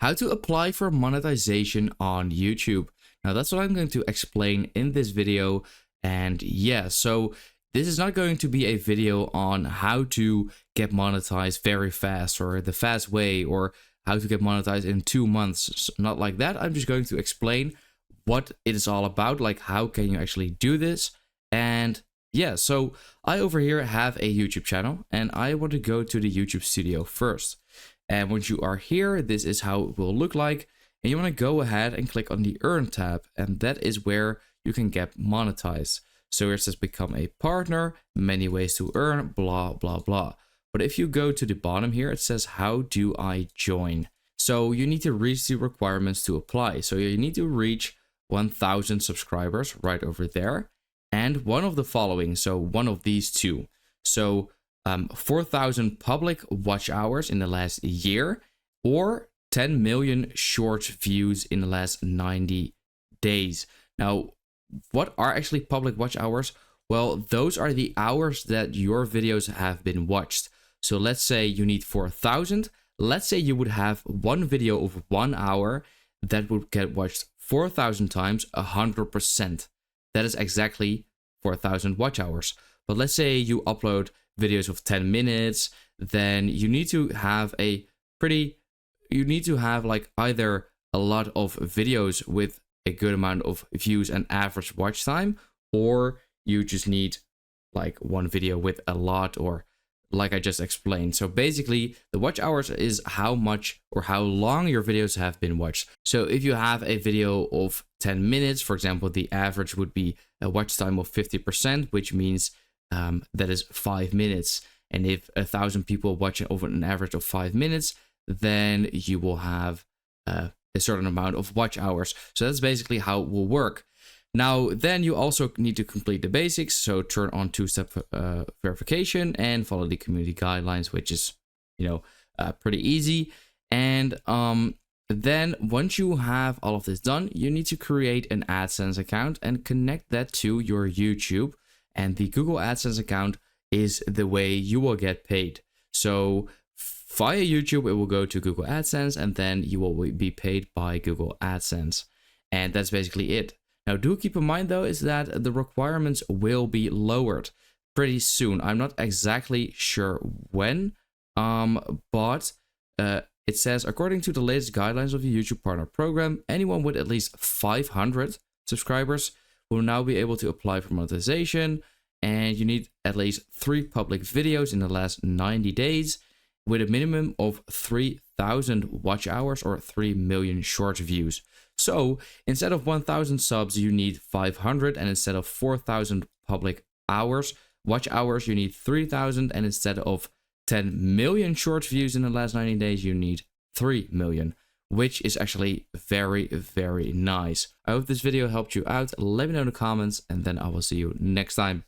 how to apply for monetization on YouTube. Now that's what I'm going to explain in this video. And yeah, so this is not going to be a video on how to get monetized very fast or the fast way or how to get monetized in 2 months. Not like that. I'm just going to explain what it is all about, like how can you actually do this. And yeah, so I over here have a YouTube channel and I want to go to the YouTube studio first. And once you are here, this is how it will look like. And you want to go ahead and click on the Earn tab. And that is where you can get monetized. So here it says become a partner, many ways to earn, blah, blah, blah. But if you go to the bottom here, it says, how do I join? So you need to reach the requirements to apply. So you need to reach 1,000 subscribers right over there. And one of the following, so one of these two. So 4,000 public watch hours in the last year, or 10 million short views in the last 90 days. Now, what are actually public watch hours? Well, those are the hours that your videos have been watched. So let's say you need 4,000. Let's say you would have one video of 1 hour that would get watched 4,000 times, 100%. That is exactly 4,000 watch hours. But let's say you upload videos of 10 minutes, then you need to have like either a lot of videos with a good amount of views and average watch time, or you just need like one video with a lot, or like I just explained. So basically the watch hours is how much or how long your videos have been watched. So if you have a video of 10 minutes, for example, the average would be a watch time of 50%, which means that is 5 minutes. And if 1,000 people watch it over an average of 5 minutes, then you will have a certain amount of watch hours. So that's basically how it will work. Now, then you also need to complete the basics. So turn on two-step verification and follow the community guidelines, which is, pretty easy. And then once you have all of this done, you need to create an AdSense account and connect that to your YouTube. And the Google AdSense account is the way you will get paid. So via YouTube, it will go to Google AdSense, and then you will be paid by Google AdSense. And that's basically it. Now, do keep in mind, though, is that the requirements will be lowered pretty soon. I'm not exactly sure when, but it says, according to the latest guidelines of the YouTube Partner Program, anyone with at least 500 subscribers will now be able to apply for monetization. And you need at least 3 public videos in the last 90 days with a minimum of 3,000 watch hours or 3 million short views. So instead of 1,000 subs, you need 500, and instead of 4,000 public watch hours, you need 3,000, and instead of 10 million short views in the last 90 days, you need 3 million, which is actually very, very nice. I hope this video helped you out. Let me know in the comments, and then I will see you next time.